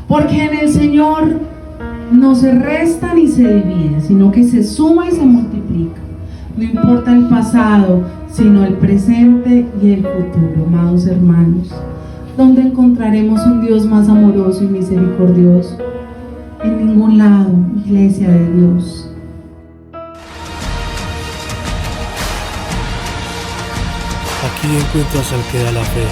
Porque en el Señor no se resta ni se divide, sino que se suma y se multiplica. No importa el pasado, sino el presente y el futuro, amados hermanos. ¿Dónde encontraremos un Dios más amoroso y misericordioso? En ningún lado, iglesia de Dios. Aquí encuentras al que da la fe,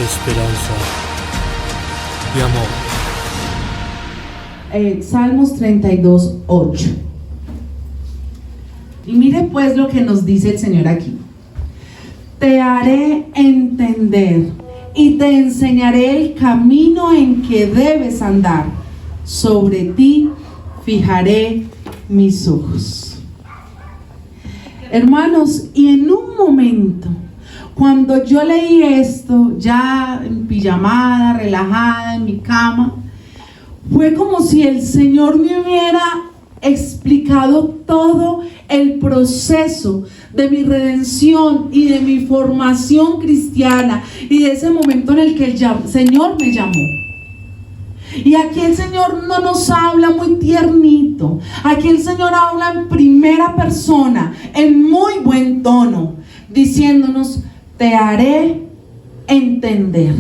esperanza y amor. Salmos 32:8. Y mire pues lo que nos dice el Señor aquí. Te haré entender y te enseñaré el camino en que debes andar. Sobre ti fijaré mis ojos. Hermanos, y en un momento, cuando yo leí esto, ya en pijamada, relajada en mi cama, fue como si el Señor me hubiera explicado todo el proceso de mi redención y de mi formación cristiana y de ese momento en el que el Señor me llamó. Y aquí el Señor no nos habla muy tiernito, aquí el Señor habla en primera persona, en muy buen tono, diciéndonos: te haré entender.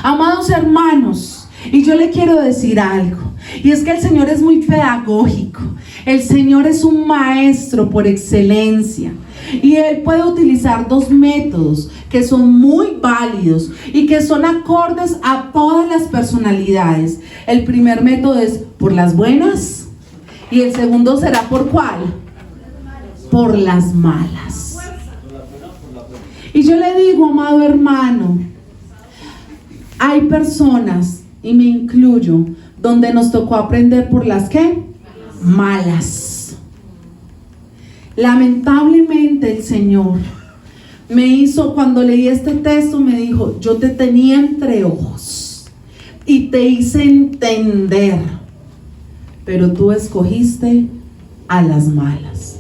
Amados hermanos, y yo le quiero decir algo, y es que el Señor es muy pedagógico. El Señor es un maestro por excelencia, y Él puede utilizar dos métodos que son muy válidos y que son acordes a todas las personalidades. El primer método es por las buenas, y el segundo será ¿por cuál? Por las malas. Y yo le digo, amado hermano, hay personas, y me incluyo, donde nos tocó aprender por las ¿qué? Malas. Lamentablemente el Señor me hizo, cuando leí este texto, me dijo: yo te tenía entre ojos y te hice entender, pero tú escogiste a las malas.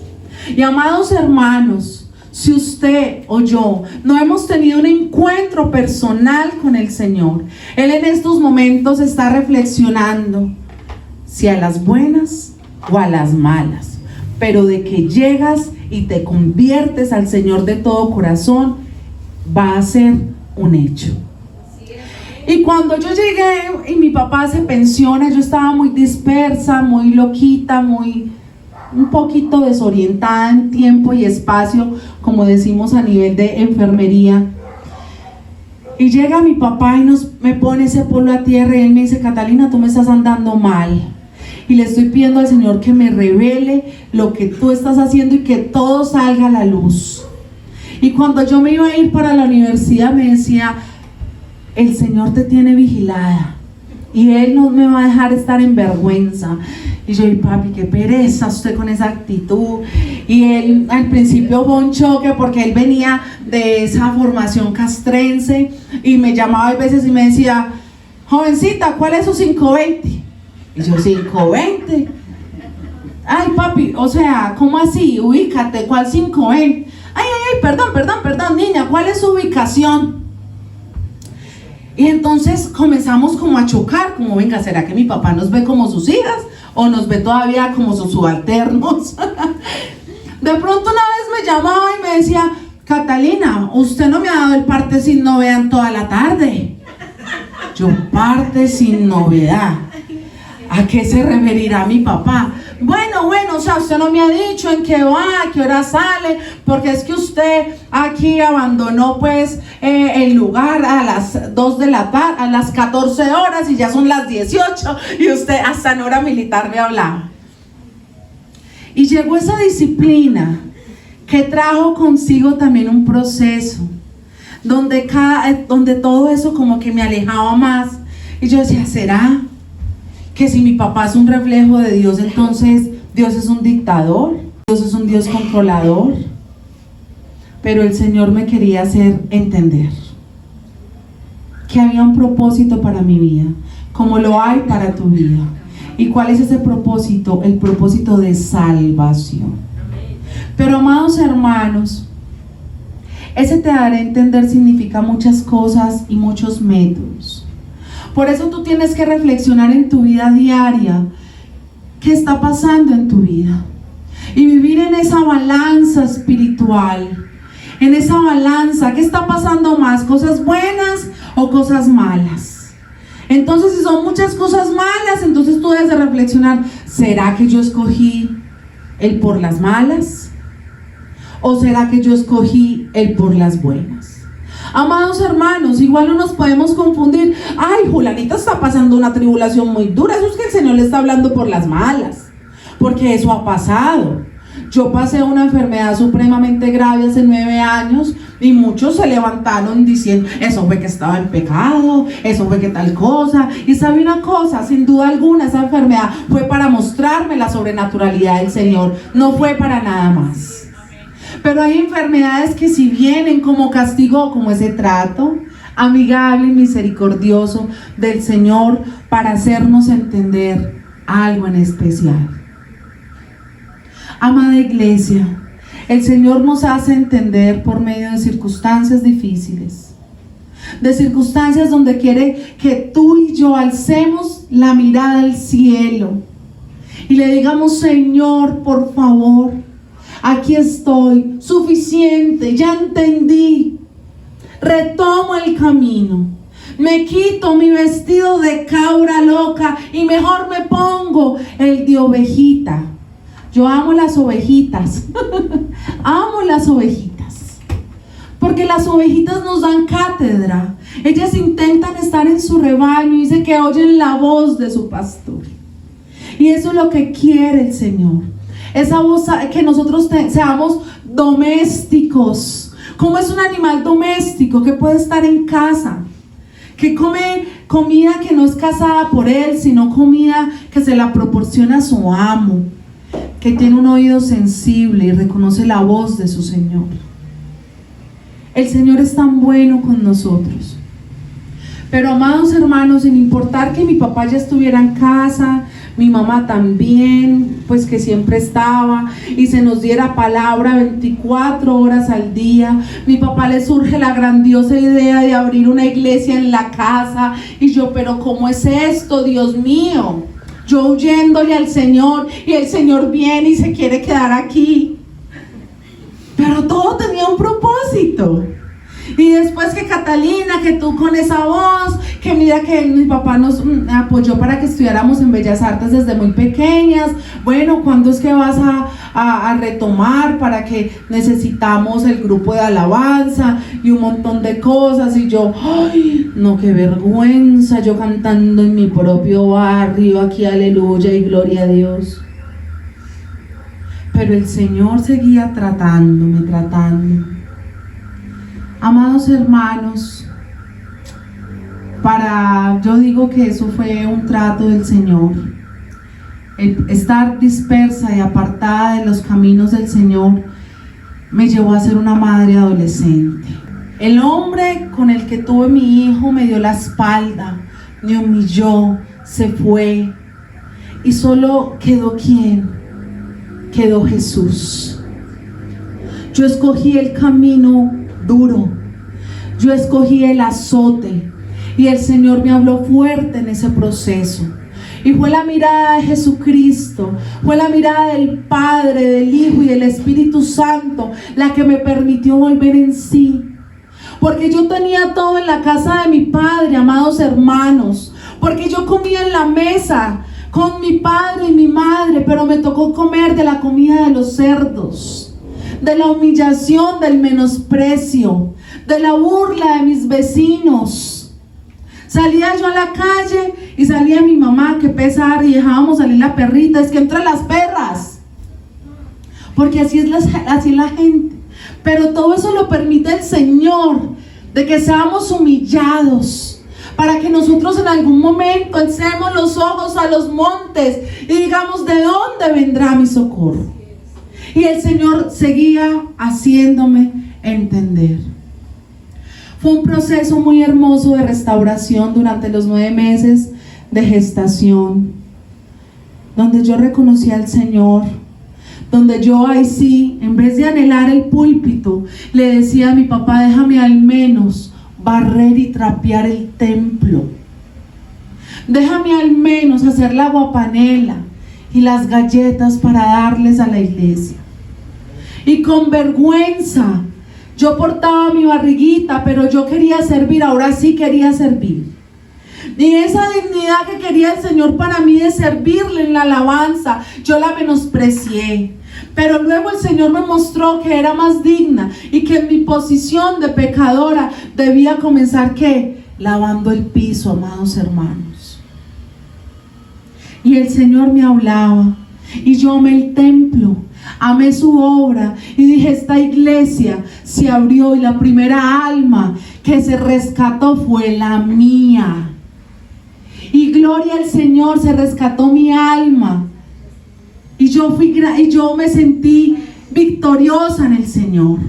Y amados hermanos, si usted o yo no hemos tenido un encuentro personal con el Señor, Él en estos momentos está reflexionando si a las buenas o a las malas, pero de que llegas y te conviertes al Señor de todo corazón, va a ser un hecho. Y cuando yo llegué y mi papá se pensiona, yo estaba muy dispersa, muy loquita, un poquito desorientada en tiempo y espacio, como decimos a nivel de enfermería. Y llega mi papá y me pone ese polvo a tierra y él me dice: Catalina, tú me estás andando mal. Y le estoy pidiendo al Señor que me revele lo que tú estás haciendo y que todo salga a la luz. Y cuando yo me iba a ir para la universidad, me decía: el Señor te tiene vigilada y Él no me va a dejar estar en vergüenza. Y yo: y papi, qué pereza usted con esa actitud. Y él al principio fue un choque porque él venía de esa formación castrense y me llamaba a veces y me decía: jovencita, ¿cuál es su 520? Y yo: 520. Ay papi, o sea, ¿cómo así? Ubícate, ¿cuál 520? Ay, perdón, niña, ¿cuál es su ubicación? Y entonces comenzamos como a chocar, como: venga, ¿será que mi papá nos ve como sus hijas o nos ve todavía como sus subalternos? De pronto una vez me llamaba y me decía: Catalina, usted no me ha dado el parte sin novedad en toda la tarde. Yo: parte sin novedad, ¿a qué se referirá mi papá? Bueno, o sea, usted no me ha dicho en qué va, a qué hora sale, porque es que usted aquí abandonó pues el lugar a las 2 de la tarde, a las 14 horas y ya son las 18 y usted hasta en hora militar me hablaba. Y llegó esa disciplina que trajo consigo también un proceso donde todo eso como que me alejaba más. Y yo decía: ¿será que si mi papá es un reflejo de Dios, entonces Dios es un dictador? Dios es un Dios controlador. Pero el Señor me quería hacer entender que había un propósito para mi vida, como lo hay para tu vida. ¿Y cuál es ese propósito? El propósito de salvación. Pero amados hermanos, Ese te daré a entender significa muchas cosas y muchos métodos. Por eso tú tienes que reflexionar en tu vida diaria. ¿Qué está pasando en tu vida? Y vivir en esa balanza espiritual. En esa balanza, ¿qué está pasando más? ¿Cosas buenas o cosas malas? Entonces, si son muchas cosas malas, entonces tú debes de reflexionar, ¿será que yo escogí el por las malas? ¿O será que yo escogí el por las buenas? Amados hermanos, igual no nos podemos confundir. Ay, Julanita está pasando una tribulación muy dura. Eso es que el Señor le está hablando por las malas, porque eso ha pasado. Yo pasé una enfermedad supremamente grave hace 9 años y muchos se levantaron diciendo, eso fue que estaba en pecado, eso fue que tal cosa. Y sabe una cosa, sin duda alguna esa enfermedad fue para mostrarme la sobrenaturalidad del Señor, no fue para nada más. Pero hay enfermedades que si vienen como castigo, como ese trato amigable y misericordioso del Señor para hacernos entender algo en especial. Amada iglesia, el Señor nos hace entender por medio de circunstancias difíciles, de circunstancias donde quiere que tú y yo alcemos la mirada al cielo y le digamos, Señor, por favor, aquí estoy, suficiente, ya entendí, retomo el camino, me quito mi vestido de cabra loca y mejor me pongo el de ovejita. Yo amo las ovejitas, amo las ovejitas, porque las ovejitas nos dan cátedra. Ellas intentan estar en su rebaño y dice que oyen la voz de su pastor. Y eso es lo que quiere el Señor. Esa voz, que nosotros seamos domésticos. ¿Cómo es un animal doméstico que puede estar en casa? Que come comida que no es cazada por él, sino comida que se la proporciona a su amo, que tiene un oído sensible y reconoce la voz de su Señor. El Señor es tan bueno con nosotros. Pero amados hermanos, sin importar que mi papá ya estuviera en casa, mi mamá también, pues que siempre estaba, y se nos diera palabra 24 horas al día, mi papá le surge la grandiosa idea de abrir una iglesia en la casa, y yo, pero ¿cómo es esto, Dios mío? Yo huyéndole al Señor, y el Señor viene y se quiere quedar aquí. Pero todo tenía un propósito. Y después que Catalina, que tú con esa voz, que mira que mi papá nos apoyó para que estudiáramos en Bellas Artes desde muy pequeñas. Bueno, ¿cuándo es que vas a retomar? Para que necesitamos el grupo de alabanza y un montón de cosas. Y yo, ay, no, qué vergüenza, yo cantando en mi propio barrio, aquí aleluya y gloria a Dios. Pero el Señor seguía tratándome. Amados hermanos, yo digo que eso fue un trato del Señor. El estar dispersa y apartada de los caminos del Señor me llevó a ser una madre adolescente. El hombre con el que tuve mi hijo me dio la espalda, me humilló, se fue. Y solo quedó ¿quién? Quedó Jesús. Yo escogí el camino duro, yo escogí el azote y el Señor me habló fuerte en ese proceso. Y fue la mirada de Jesucristo, fue la mirada del Padre, del Hijo y del Espíritu Santo la que me permitió volver en sí. Porque yo tenía todo en la casa de mi Padre, amados hermanos. Porque yo comía en la mesa con mi padre y mi madre, pero me tocó comer de la comida de los cerdos, de la humillación, del menosprecio, de la burla de mis vecinos. Salía yo a la calle y salía mi mamá, que pesar, y dejábamos salir la perrita, es que entran las perras, porque así es la gente. Pero todo eso lo permite el Señor, de que seamos humillados, para que nosotros en algún momento alcemos los ojos a los montes y digamos, ¿de dónde vendrá mi socorro? Y el Señor seguía haciéndome entender. Fue un proceso muy hermoso de restauración durante los 9 meses de gestación, donde yo reconocí al Señor, donde yo ahí sí, en vez de anhelar el púlpito, le decía a mi papá: déjame al menos barrer y trapear el templo. Déjame al menos hacer la aguapanela y las galletas para darles a la iglesia. Y con vergüenza, yo portaba mi barriguita, pero yo quería servir, ahora sí quería servir. Y esa dignidad que quería el Señor para mí de servirle en la alabanza, yo la menosprecié. Pero luego el Señor me mostró que era más digna y que en mi posición de pecadora debía comenzar, ¿qué? Lavando el piso, amados hermanos. Y el Señor me hablaba y yo amé el templo, amé su obra y dije: esta iglesia se abrió y la primera alma que se rescató fue la mía. Y gloria al Señor, se rescató mi alma. Y yo me sentí victoriosa en el Señor.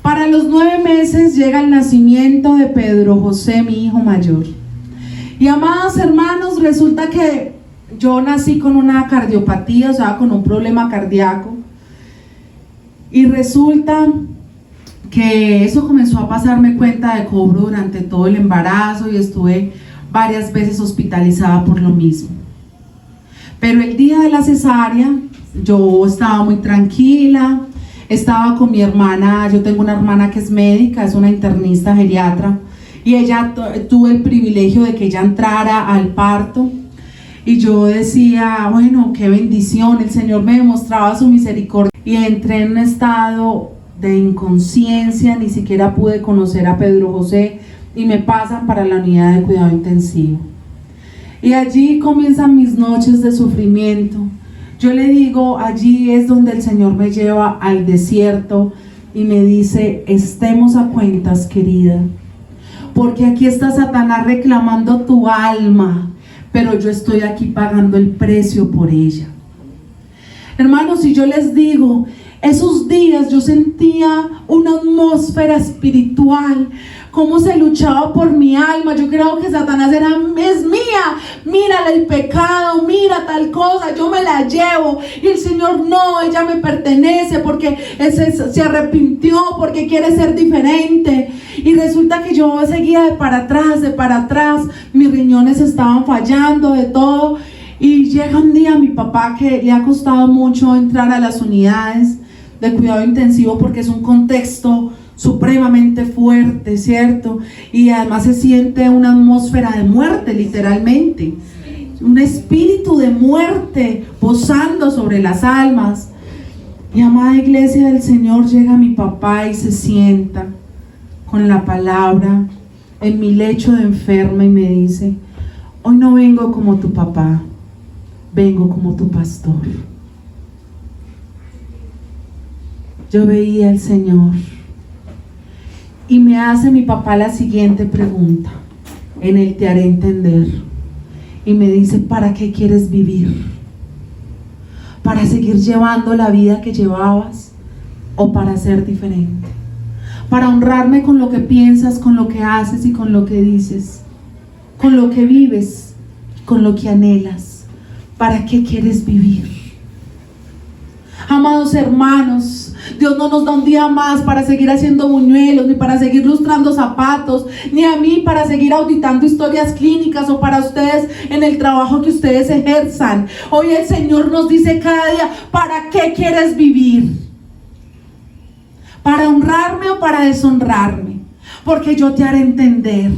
Para los 9 meses llega el nacimiento de Pedro José, mi hijo mayor. Y amados hermanos, resulta que yo nací con una cardiopatía, o sea, con un problema cardíaco. Y resulta que eso comenzó a pasarme cuenta de cobro durante todo el embarazo y estuve varias veces hospitalizada por lo mismo. Pero el día de la cesárea yo estaba muy tranquila, estaba con mi hermana. Yo tengo una hermana que es médica, es una internista geriatra, y ella tuve el privilegio de que ella entrara al parto. Y yo decía: bueno, qué bendición, el Señor me demostraba su misericordia. Y entré en un estado de inconsciencia, ni siquiera pude conocer a Pedro José, y me pasan para la unidad de cuidado intensivo. Y allí comienzan mis noches de sufrimiento. Yo le digo, allí es donde el Señor me lleva al desierto y me dice: estemos a cuentas, querida, porque aquí está Satanás reclamando tu alma, pero yo estoy aquí pagando el precio por ella. Hermanos, si yo les digo, esos días yo sentía una atmósfera espiritual, cómo se luchaba por mi alma. Yo creo que Satanás es mía, mira el pecado, mira tal cosa, yo me la llevo. Y el Señor: no, ella me pertenece, porque él se arrepintió, porque quiere ser diferente. Y resulta que yo seguía de para atrás, mis riñones estaban fallando, de todo. Y llega un día mi papá, que le ha costado mucho entrar a las unidades de cuidado intensivo porque es un contexto supremamente fuerte, ¿cierto? Y además se siente una atmósfera de muerte, literalmente, un espíritu de muerte posando sobre las almas. Y amada iglesia del Señor, llega mi papá y se sienta con la palabra en mi lecho de enferma y me dice: hoy no vengo como tu papá, vengo como tu pastor. Yo veía al Señor y me hace mi papá la siguiente pregunta: en él te haré entender. Y me dice: ¿para qué quieres vivir? ¿Para seguir llevando la vida que llevabas o para ser diferente? ¿Para honrarme con lo que piensas, con lo que haces y con lo que dices? ¿Con lo que vives, con lo que anhelas? ¿Para qué quieres vivir? Amados hermanos, Dios no nos da un día más para seguir haciendo buñuelos, ni para seguir lustrando zapatos, ni a mí para seguir auditando historias clínicas, o para ustedes en el trabajo que ustedes ejerzan. Hoy el Señor nos dice cada día: ¿para qué quieres vivir? ¿Para honrarme o para deshonrarme? Porque yo te haré entender.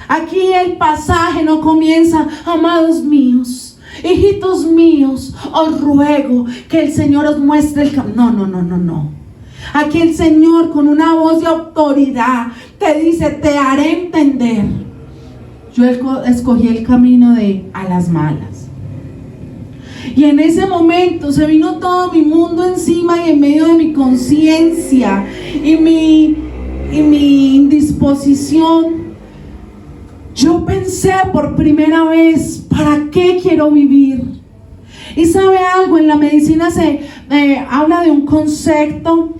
Aquí el pasaje no comienza: amados míos, hijitos míos, os ruego que el Señor os muestre el camino. No. Aquí el Señor, con una voz de autoridad, te dice: te haré entender. Yo escogí el camino de a las malas. Y en ese momento se vino todo mi mundo encima, y en medio de mi conciencia y mi indisposición, yo pensé por primera vez: ¿para qué quiero vivir? Y sabe algo, en la medicina se habla de un concepto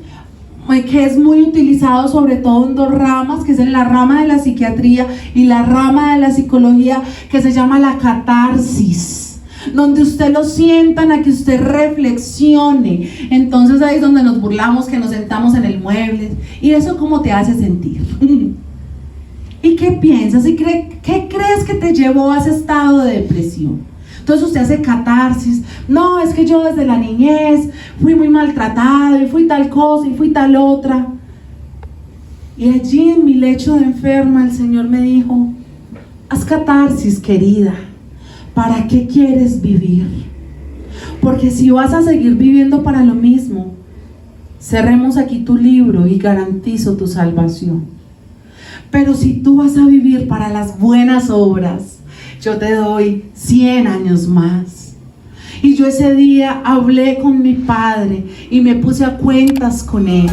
que es muy utilizado sobre todo en 2 ramas, que es en la rama de la psiquiatría y la rama de la psicología, que se llama la catarsis. donde usted lo sientan a que usted reflexione. Entonces ahí es donde nos burlamos, que nos sentamos en el mueble. ¿Y eso cómo te hace sentir? ¿Y qué piensas? ¿Y qué crees que te llevó a ese estado de depresión? Entonces usted hace catarsis. No, es que yo desde la niñez fui muy maltratado y fui tal cosa y fui tal otra. Y allí en mi lecho de enferma el Señor me dijo: haz catarsis, querida. ¿Para qué quieres vivir? Porque si vas a seguir viviendo para lo mismo, cerremos aquí tu libro y garantizo tu salvación. Pero si tú vas a vivir para las buenas obras, yo te doy 100 años más. Y yo ese día hablé con mi padre y me puse a cuentas con él.